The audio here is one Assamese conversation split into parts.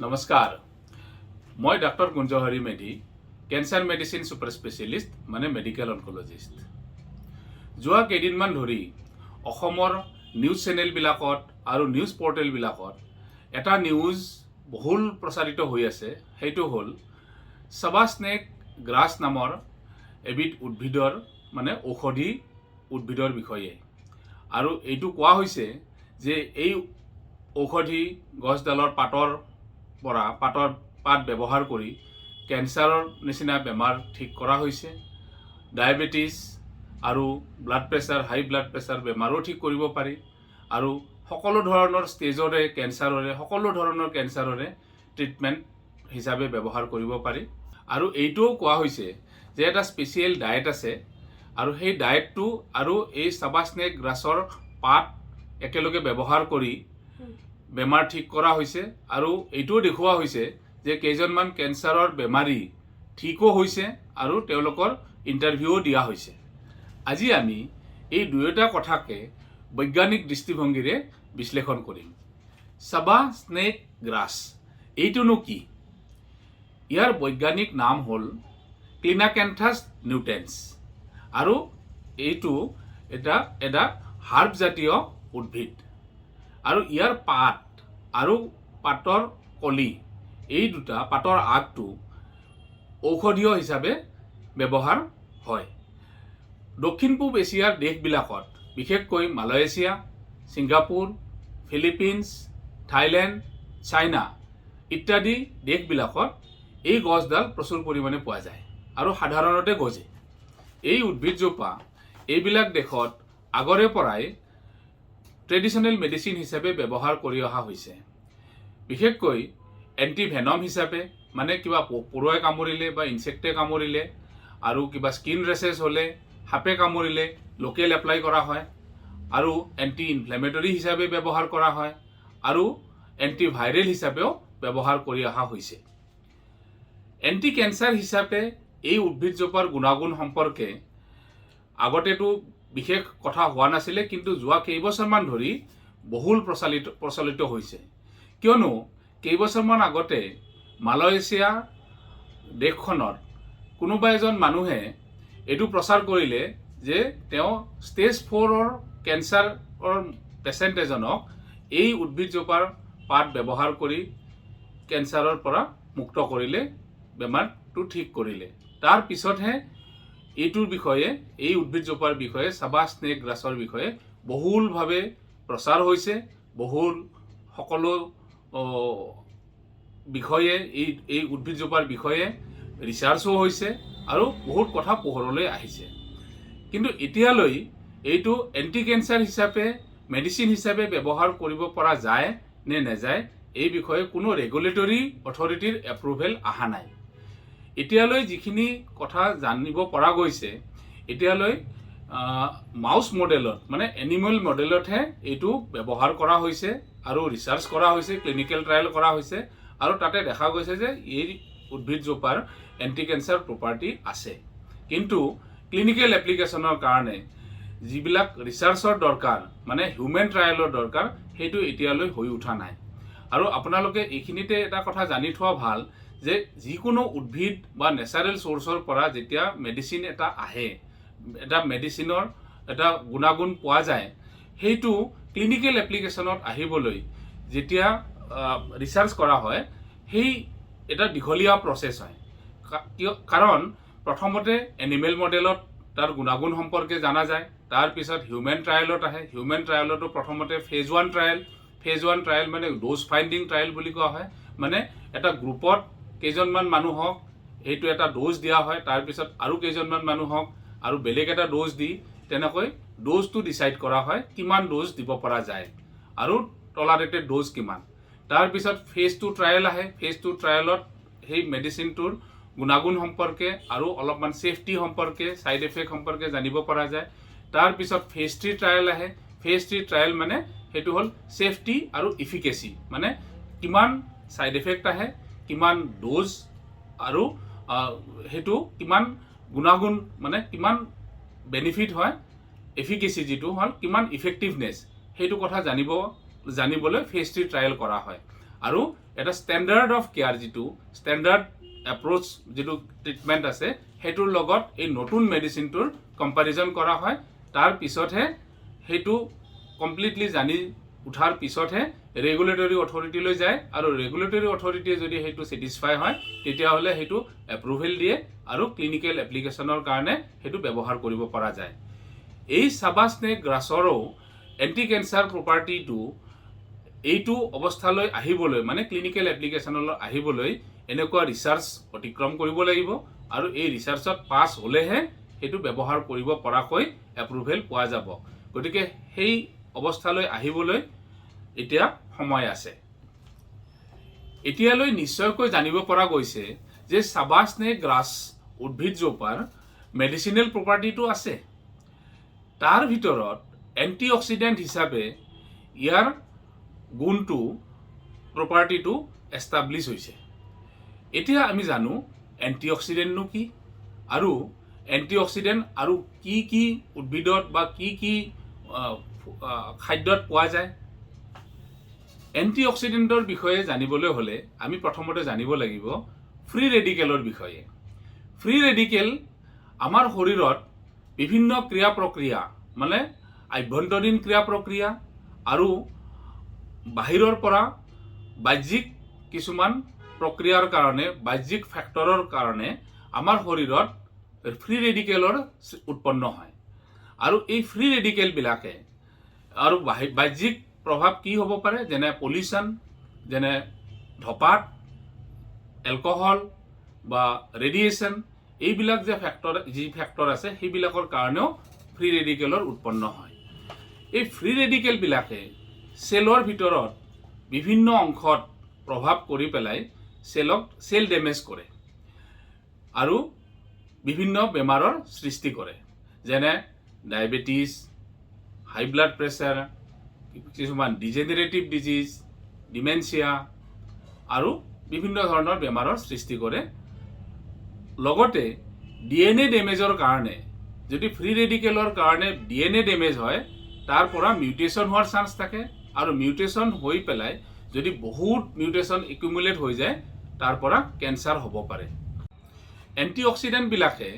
নমস্কাৰ মই doctor Kunjahari Medhi cancer medicine super specialist মানে মেডিকেল অনকলজিষ্ট যোৱা কেইদিনমান ধৰি অসমৰ নিউজ চেনেলবিলাকত আৰু নিউজ পৰ্টেলবিলাকত এটা নিউজ বহুল প্ৰচাৰিত হৈ আছে সেইটো হ'ল চাবা স্নেক গ্ৰাছ নামৰ এবিধ উদ্ভিদৰ মানে ঔষধি উদ্ভিদৰ বিষয়ে আৰু এইটো কোৱা হৈছে যে এই ঔষধি গছডালৰ পাতৰ পাত ব্যৱহাৰ কৰি কেঞ্চাৰৰ নিচিনা বেমাৰ ঠিক কৰা হৈছে ডায়েবেটিছ আৰু ব্লাড প্ৰেছাৰ হাই ব্লাড প্ৰেছাৰ বেমাৰো ঠিক কৰিব পাৰি আৰু সকলো ধৰণৰ ষ্টেজৰে সকলো ধৰণৰ কেঞ্চাৰৰে ট্ৰিটমেণ্ট হিচাপে ব্যৱহাৰ কৰিব পাৰি আৰু এইটোও কোৱা হৈছে যে এটা স্পেচিয়েল ডায়েট আছে আৰু সেই ডায়েটটো আৰু এই চাবা স্নেক গ্ৰাছৰ পাত একেলগে ব্যৱহাৰ কৰি বেমাৰ ঠিক কৰা হৈছে আৰু এইটোও দেখুওৱা হৈছে যে কেইজনমান কেঞ্চাৰৰ বেমাৰী ঠিকো হৈছে আৰু তেওঁলোকৰ ইণ্টাৰভিউও দিয়া হৈছে আজি আমি এই দুয়োটা কথাকে বৈজ্ঞানিক দৃষ্টিভংগীৰে বিশ্লেষণ কৰিম চাবা স্নেক গ্ৰাছ এইটোনো কি ইয়াৰ বৈজ্ঞানিক নাম হ'ল ক্লিনাকেন্থাছ নিউটেন্স আৰু এইটো এটা হাৰ্ব জাতীয় উদ্ভিদ আৰু ইয়াৰ পাত আৰু পাতৰ কলি এই দুটা পাতৰ আগটো ঔষধীয় হিচাপে ব্যৱহাৰ হয় দক্ষিণ পূব এছিয়াৰ দেশবিলাকত বিশেষকৈ Malaysia Singapore Philippines Thailand China ইত্যাদি দেশবিলাকত এই গছডাল প্ৰচুৰ পৰিমাণে পোৱা যায় আৰু সাধাৰণতে গজে এই উদ্ভিদজোপা এইবিলাক দেশত আগৰে পৰাই ট্ৰেডিশ্যনেল মেডিচিন হিচাপে ব্যৱহাৰ কৰি অহা হৈছে বিশেষকৈ এণ্টিভেনম হিচাপে মানে কিবা পৰুৱাই কামুৰিলে বা ইনচেক্টে কামুৰিলে আৰু কিবা স্কিন ৰেচেছ হ'লে সাপে কামুৰিলে লোকেল এপ্লাই কৰা হয় আৰু এণ্টি ইনফ্লেমেটৰী হিচাপে ব্যৱহাৰ কৰা হয় আৰু এণ্টিভাইৰেল হিচাপেও ব্যৱহাৰ কৰি অহা হৈছে এণ্টি কেঞ্চাৰ হিচাপে এই উদ্ভিদজোপাৰ গুণাগুণ সম্পৰ্কে আগতেতো বিশেষ কথা হোৱা নাছিলে কিন্তু যোৱা কেইবছৰমান ধৰি বহুল প্ৰচলিত হৈছে কিয়নো কেইবছৰমান আগতে মালয়েছিয়া দেশখনত কোনোবা এজন মানুহে এইটো প্ৰচাৰ কৰিলে যে তেওঁ ষ্টেজ 4ৰ কেঞ্চাৰৰ পেচেণ্ট এজনক এই উদ্ভিদজোপাৰ পাত ব্যৱহাৰ কৰি কেঞ্চাৰৰ পৰা মুক্ত কৰিলে বেমাৰটো ঠিক কৰিলে তাৰ পিছতহে এইটোৰ বিষয়ে এই উদ্ভিদজোপাৰ বিষয়ে চাবা স্নেক গ্ৰাছৰ বিষয়ে বহুলভাৱে প্ৰচাৰ হৈছে সকলো বিষয়ে এই উদ্ভিদজোপাৰ বিষয়ে ৰিচাৰ্চো হৈছে আৰু বহুত কথা পোহৰলৈ আহিছে কিন্তু এতিয়ালৈ এইটো এণ্টি কেঞ্চাৰ হিচাপে মেডিচিন হিচাপে ব্যৱহাৰ কৰিব পৰা যায় নে নাযায় এই বিষয়ে কোনো ৰেগুলেটৰী অথৰিটিৰ এপ্ৰুভেল অহা নাই এতিয়ালৈ যিখিনি কথা জানিব পৰা গৈছে এতিয়ালৈ মাউচ মডেলত মানে এনিমেল মডেলতহে এইটো ব্যৱহাৰ কৰা হৈছে আৰু ৰিচাৰ্চ কৰা হৈছে ক্লিনিকেল ট্ৰায়েল কৰা হৈছে আৰু তাতে দেখা গৈছে যে এই উদ্ভিদজোপাৰ এণ্টি কেঞ্চাৰ প্ৰপাৰ্টি আছে কিন্তু ক্লিনিকেল এপ্লিকেশ্যনৰ কাৰণে যিবিলাক ৰিচাৰ্চৰ দৰকাৰ মানে হিউমেন ট্ৰায়েলৰ দৰকাৰ সেইটো এতিয়ালৈ হৈ উঠা নাই আৰু আপোনালোকে এইখিনিতে এটা কথা জানি থোৱা ভাল যে যিকোনো উদ্ভিদ বা নেচাৰেল চ'ৰ্চৰ পৰা যেতিয়া মেডিচিন এটা আহে এটা মেডিচিনৰ এটা গুণাগুণ পোৱা যায় সেইটো ক্লিনিকেল এপ্লিকেশ্যনত আহিবলৈ যেতিয়া ৰিচাৰ্চ কৰা হয় সেই এটা দীঘলীয়া প্ৰচেছ হয় কাৰণ প্ৰথমতে এনিমেল মডেলত তাৰ গুণাগুণ সম্পৰ্কে জনা যায় তাৰপিছত হিউমেন ট্ৰায়েলত আহে হিউমেন ট্ৰায়েলতো প্ৰথমতে ফেজ 1 ট্ৰায়েল মানে ড'জ ফাইণ্ডিং ট্ৰায়েল বুলি কোৱা হয় মানে এটা গ্ৰুপত কেইজনমান মানুহক এইটো এটা ড'জ দিয়া হয় তাৰপিছত আৰু কেইজনমান মানুহক আৰু বেলেগ এটা ড'জ দি তেনেকৈ ড'জটো ডিচাইড কৰা হয় কিমান ড'জ দিব পৰা যায় আৰু টলাৰেটেড ড'জ কিমান তাৰপিছত ফেজ 2 ট্ৰায়েল আহে ফেজ 2 ট্ৰায়েলত সেই মেডিচিনটোৰ গুণাগুণ সম্পৰ্কে আৰু অলপমান ছেফটি সম্পৰ্কে ছাইড এফেক্ট সম্পৰ্কে জানিব পৰা যায় তাৰপিছত ফেজ 3 ট্ৰায়েল আহে ফেজ 3 ট্ৰায়েল মানে সেইটো হ'ল ছেফটি আৰু ইফিকেচি মানে কিমান ছাইড এফেক্ট আহে কিমান ড'জ আৰু সেইটো কিমান গুণাগুণ মানে কিমান বেনিফিট হয় এফিকেচি যিটো হ'ল কিমান ইফেক্টিভনেছ সেইটো কথা জানিবলৈ ফেজ 3 ট্ৰায়েল কৰা হয় আৰু এটা ষ্টেণ্ডাৰ্ড অফ কেয়াৰ যিটো ষ্টেণ্ডাৰ্ড এপ্ৰ'চ যিটো ট্ৰিটমেণ্ট আছে সেইটোৰ লগত এই নতুন মেডিচিনটোৰ কম্পেৰিজন কৰা হয়। তাৰ পিছতহে সেইটো কমপ্লিটলি জানি উঠাৰ পিছতহে ৰেগুলেটৰী অথৰিটিলৈ যায় আৰু ৰেগুলেটৰী অথৰিটিয়ে যদি সেইটো ছেটিছফাই হয় তেতিয়াহ'লে সেইটো এপ্ৰুভেল দিয়ে আৰু ক্লিনিকেল এপ্লিকেশ্যনৰ কাৰণে সেইটো ব্যৱহাৰ কৰিব পৰা যায়। এই চাবা স্নেক গ্ৰাছৰো এণ্টি কেঞ্চাৰ প্ৰপাৰ্টিটো এইটো অৱস্থালৈ আহিবলৈ মানে ক্লিনিকেল এপ্লিকেশ্যনলৈ আহিবলৈ এনেকুৱা ৰিচাৰ্চ অতিক্ৰম কৰিব লাগিব আৰু এই ৰিচাৰ্চত পাছ হ'লেহে সেইটো ব্যৱহাৰ কৰিব পৰাকৈ এপ্ৰুভেল পোৱা যাব। গতিকে সেই অৱস্থালৈ আহিবলৈ এতিয়া সময় আছে। এতিয়ালৈ নিশ্চয়কৈ জানিব পৰা গৈছে যে চাবা স্নেক গ্ৰাছ উদ্ভিদজোপাৰ মেডিচিনেল প্ৰপাৰ্টিটো আছে। তাৰ ভিতৰত এণ্টি অক্সিডেণ্ট হিচাপে ইয়াৰ গুণটো প্ৰপাৰ্টিটো এষ্টাব্লিছ হৈছে। এতিয়া আমি জানো এণ্টি অক্সিডেণ্টনো কি আৰু এণ্টি অক্সিডেণ্ট আৰু কি কি উদ্ভিদত বা কি কি খাদ্যত পোৱা যায়। এণ্টি অক্সিডেণ্টৰ বিষয়ে জানিবলৈ হ'লে আমি প্ৰথমতে জানিব লাগিব ফ্ৰী ৰেডিকেলৰ বিষয়ে। ফ্ৰী ৰেডিকেল আমাৰ শৰীৰত বিভিন্ন ক্ৰিয়া প্ৰক্ৰিয়া মানে আভ্যন্তৰীণ ক্ৰিয়া প্ৰক্ৰিয়া আৰু বাহিৰৰ পৰা বাহ্যিক কিছুমান প্ৰক্ৰিয়াৰ কাৰণে বাহ্যিক ফেক্টৰৰ কাৰণে আমাৰ শৰীৰত ফ্ৰী ৰেডিকেলৰ উৎপন্ন হয়। আৰু এই ফ্ৰী ৰেডিকেলবিলাকে আৰু বাহ্যিক প্ৰভাৱ কি হ'ব পাৰে, যেনে পলিউশ্যন, যেনে ধঁপাত, এলকহল বা ৰেডিয়েশ্যন, এইবিলাক যে ফেক্টৰ আছে সেইবিলাকৰ কাৰণেও ফ্ৰী ৰেডিকেলৰ উৎপন্ন হয়। এই ফ্ৰী ৰেডিকেলবিলাকে চেলৰ ভিতৰত বিভিন্ন অংশত প্ৰভাৱ কৰি পেলাই চেল ডেমেজ কৰে আৰু বিভিন্ন বেমাৰৰ সৃষ্টি কৰে, যেনে ডায়েবেটিছ, হাই ব্লাড প্ৰেছাৰ, কিছুমান ডিজেনেৰেটিভ ডিজিজ, ডিমেনচিয়া আৰু বিভিন্ন ধৰণৰ বেমাৰৰ সৃষ্টি কৰে। লগতে DNA ডেমেজৰ কাৰণে যদি ফ্ৰী ৰেডিকেলৰ কাৰণে DNA ডেমেজ হয় তাৰ পৰা মিউটেশ্যন হোৱাৰ চান্স থাকে আৰু মিউটেশ্যন হৈ পেলাই যদি বহুত মিউটেশ্যন একুমুলেট হৈ যায় তাৰ পৰা কেঞ্চাৰ হ'ব পাৰে। এণ্টি অক্সিডেণ্টবিলাকে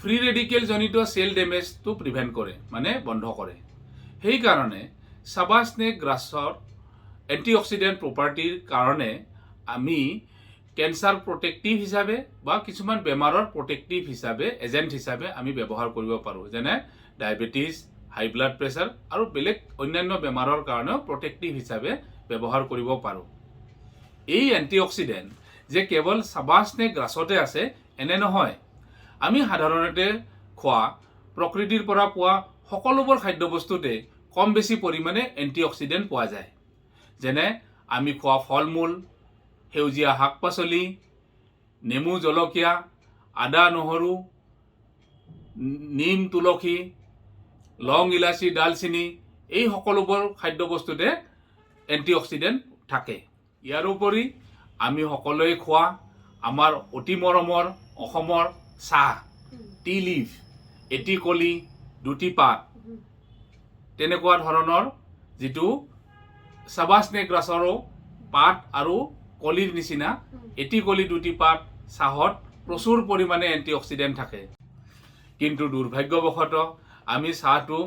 ফ্ৰী ৰেডিকেলজনিত চেল ডেমেজটো প্ৰিভেণ্ট কৰে মানে বন্ধ কৰে। সেইকাৰণে চাবা স্নেক গ্ৰাছৰ এণ্টি অক্সিডেণ্ট প্ৰপাৰ্টিৰ কাৰণে আমি কেঞ্চাৰ প্ৰটেক্টিভ হিচাপে বা কিছুমান বেমাৰৰ প্ৰটেক্টিভ হিচাপে এজেণ্ট হিচাপে আমি ব্যৱহাৰ কৰিব পাৰোঁ, যেনে ডায়েবেটিছ, হাই ব্লাড প্ৰেছাৰ আৰু বেলেগ অন্যান্য বেমাৰৰ কাৰণেও প্ৰটেক্টিভ হিচাপে ব্যৱহাৰ কৰিব পাৰোঁ। এই এণ্টি অক্সিডেণ্ট যে কেৱল চাবা স্নেক গ্ৰাছতে আছে এনে নহয়। আমি সাধাৰণতে খোৱা প্ৰকৃতিৰ পৰা পোৱা সকলোবোৰ খাদ্যবস্তুতে কম বেছি পৰিমাণে এণ্টি অক্সিডেণ্ট পোৱা যায়, যেনে আমি খোৱা ফল মূল, সেউজীয়া শাক পাচলি, নেমু জলকীয়া, আদা নহৰু, নিম তুলসী, লং ইলাচি, ডালচেনি, এই সকলোবোৰ খাদ্যবস্তুতে এণ্টি অক্সিডেণ্ট থাকে। ইয়াৰোপৰি আমি সকলোৱে খোৱা আমাৰ অতি মৰমৰ অসমৰ চাহ, টি লিফ, এটি কলি, দুটি পাত, তেনেকুৱা ধৰণৰ যিটো চাবা স্নেক গ্ৰাছৰো পাত আৰু কলিৰ নিচিনা এটি কলি দুটি পাত চাহত প্ৰচুৰ পৰিমাণে এণ্টি অক্সিডেণ্ট থাকে। কিন্তু দুৰ্ভাগ্যবশতঃ আমি চাহটো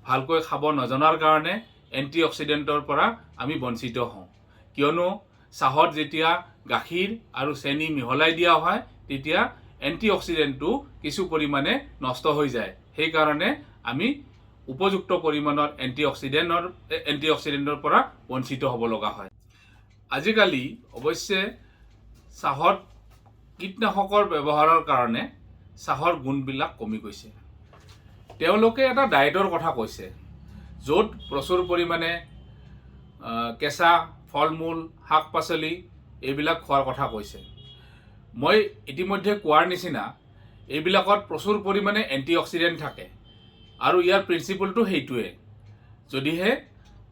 ভালকৈ খাব নজনাৰ কাৰণে এণ্টি অক্সিডেণ্টৰ পৰা আমি বঞ্চিত হওঁ। কিয়নো চাহত যেতিয়া গাখীৰ আৰু চেনি মিহলাই দিয়া হয় তেতিয়া এণ্টি অক্সিডেণ্টটো কিছু পৰিমাণে নষ্ট হৈ যায়। সেইকাৰণে আমি উপযুক্ত পৰিমাণৰ এণ্টি অক্সিডেণ্টৰ পৰা বঞ্চিত হ'ব লগা হয়। আজিকালি অৱশ্যে চাহত কীটনাশকৰ ব্যৱহাৰৰ কাৰণে চাহৰ গুণবিলাক কমি গৈছে। তেওঁলোকে এটা ডায়েটৰ কথা কৈছে য'ত প্ৰচুৰ পৰিমাণে কেঁচা ফল মূল, শাক পাচলি এইবিলাক খোৱাৰ কথা কৈছে। মই ইতিমধ্যে কোৱাৰ নিচিনা এইবিলাকত প্ৰচুৰ পৰিমাণে এণ্টি অক্সিডেণ্ট থাকে আৰু ইয়াৰ প্ৰিন্সিপলটো সেইটোৱে। যদিহে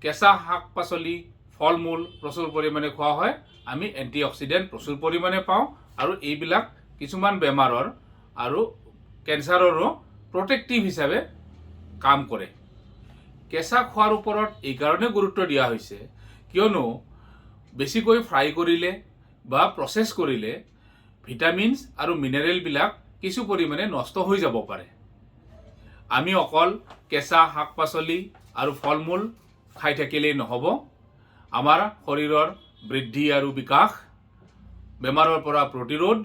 কেঁচা শাক পাচলি, ফল মূল প্ৰচুৰ পৰিমাণে খোৱা হয় আমি এণ্টি অক্সিডেণ্ট প্ৰচুৰ পৰিমাণে পাওঁ আৰু এইবিলাক কিছুমান বেমাৰৰ আৰু কেঞ্চাৰৰো প্ৰটেক্টিভ হিচাপে কাম কৰে। কেঁচা খোৱাৰ ওপৰত এই কাৰণে গুৰুত্ব দিয়া হৈছে কিয়নো বেছিকৈ ফ্ৰাই কৰিলে বা প্ৰচেছ কৰিলে ভিটামিনছ আৰু মিনাৰেলবিলাক কিছু পৰিমাণে নষ্ট হৈ যাব পাৰে। আমি অকল কেঁচা শাক পাচলি আৰু ফল মূল খাই থাকিলেই নহ'ব। আমাৰ শৰীৰৰ বৃদ্ধি আৰু বিকাশ, বেমাৰৰ পৰা প্ৰতিৰোধ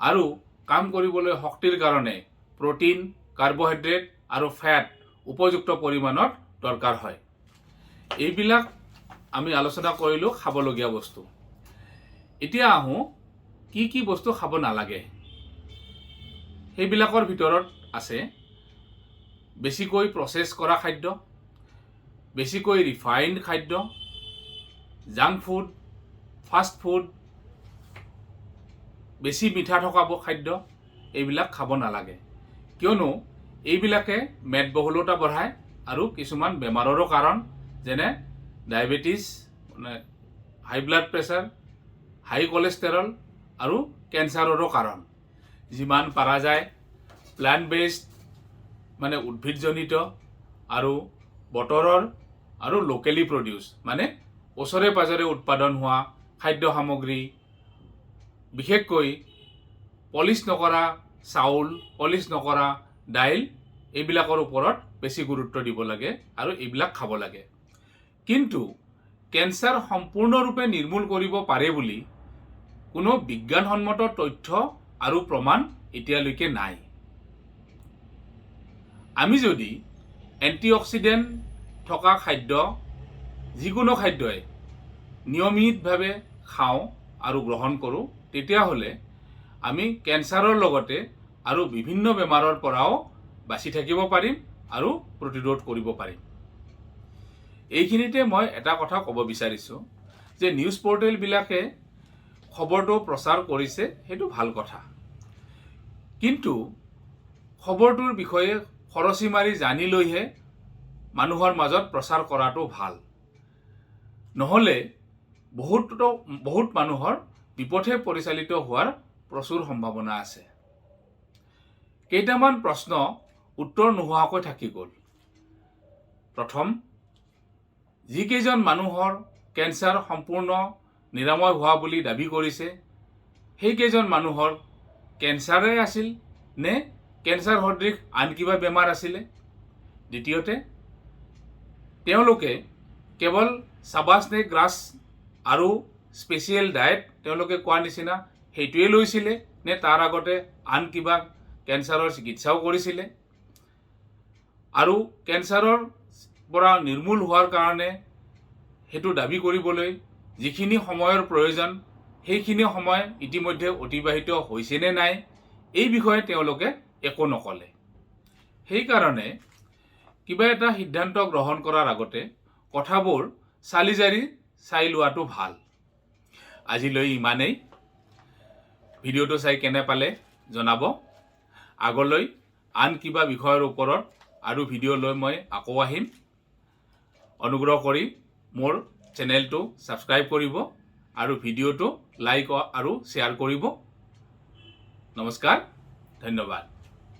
আৰু কাম কৰিবলৈ শক্তিৰ কাৰণে প্ৰটিন, কাৰ্বহাইড্ৰেট আৰু ফেট উপযুক্ত পৰিমাণৰ দৰকাৰ হয়। এইবিলাক আমি আলোচনা কৰিলোঁ খাবলগীয়া বস্তু। এতিয়া আহোঁ কি কি বস্তু খাব নালাগে। সেইবিলাকৰ ভিতৰত আছে বেছিকৈ প্ৰচেছ কৰা খাদ্য, বেছিকৈ ৰিফাইণ্ড খাদ্য, জাংক ফুড, ফাষ্ট ফুড, বেছি মিঠা থকা খাদ্য, এইবিলাক খাব নালাগে। কিয়নো এইবিলাকে মেদবহুলতা বঢ়ায় আৰু কিছুমান বেমাৰৰো কাৰণ, যেনে ডায়েবেটিছ, হাই ব্লাড প্ৰেছাৰ, হাই কলেষ্টৰল আৰু কেঞ্চাৰৰো কাৰণ। যিমান পাৰা যায় প্লান্ট বেছড উদ্ভিদজনিত আৰু বতৰৰ আৰু লোকেলি প্ৰডিউচ ওচৰে পাজৰে উৎপাদন হোৱা খাদ্য সামগ্ৰী, বিশেষকৈ পলিচ নকৰা চাউল, পলিচ নকৰা দাইল, এইবিলাকৰ ওপৰত বেছি গুৰুত্ব দিব লাগে আৰু এইবিলাক খাব লাগে। কিন্তু কেঞ্চাৰ সম্পূৰ্ণৰূপে নিৰ্মূল কৰিব পাৰে বুলি কোনো বিজ্ঞানসন্মত তথ্য আৰু প্ৰমাণ এতিয়ালৈকে নাই। আমি যদি এণ্টিঅক্সিডেণ্ট থকা খাদ্য, যিকোনো খাদ্যই নিয়মিতভাৱে খাওঁ আৰু গ্ৰহণ কৰোঁ, তেতিয়াহ'লে আমি কেঞ্চাৰৰ লগতে আৰু বিভিন্ন বেমাৰৰ পৰাও বাচি থাকিব পাৰিম আৰু প্ৰতিৰোধ কৰিব পাৰিম। এইখিনিতে মই এটা কথা ক'ব বিচাৰিছোঁ যে নিউজ পৰ্টেলবিলাকে খবৰটো প্ৰচাৰ কৰিছে, সেইটো ভাল কথা। কিন্তু খবৰটোৰ বিষয়ে খৰচি মাৰি জানি লৈহে মানুহৰ মাজত প্ৰচাৰ কৰাটো ভাল। নহ'লে বহুত মানুহৰ বিপথে পৰিচালিত হোৱাৰ প্ৰচুৰ সম্ভাৱনা আছে। কেইটামান প্ৰশ্ন উত্তৰ নোহোৱাকৈ থাকি গ'ল। প্ৰথম, যিকেইজন মানুহৰ কেঞ্চাৰ সম্পূৰ্ণ নিৰাময় হোৱা বুলি দাবী কৰিছে, সেইকেইজন মানুহৰ কেঞ্চাৰে আছিল নে কেঞ্চাৰ সদৃশ আন কিবা বেমাৰ আছিলে? দ্বিতীয়তে, তেওঁলোকে কেৱল চাবাছনে গ্ৰাছ আৰু স্পেচিয়েল ডায়েট তেওঁলোকে কোৱা নিচিনা সেইটোৱে লৈছিলে নে তাৰ আগতে আন কিবা কেঞ্চাৰৰ চিকিৎসাও কৰিছিলে? আৰু কেঞ্চাৰৰ পৰা নিৰ্মূল হোৱাৰ কাৰণে সেইটো দাবী কৰিবলৈ যিখিনি সময়ৰ প্ৰয়োজন, সেইখিনি সময় ইতিমধ্যে অতিবাহিত হৈছে নে নাই, এই বিষয়ে তেওঁলোকে একো নক'লে। সেইকাৰণে কিবা এটা সিদ্ধান্ত গ্ৰহণ কৰাৰ আগতে কথাবোৰ চালি জাৰি চাই লোৱাটো ভাল। আজিলৈ ইমানেই। ভিডিঅ'টো চাই কেনে পালে জনাব। আগলৈ আন কিবা বিষয়ৰ ওপৰত আৰু ভিডিঅ' লৈ মই আকৌ আহিম। অনুগ্ৰহ কৰি মোৰ চেনেলটো ছাবস্ক্ৰাইব কৰিব আৰু ভিডিঅ'টো লাইক আৰু শ্বেয়াৰ কৰিব। নমস্কাৰ, ধন্যবাদ।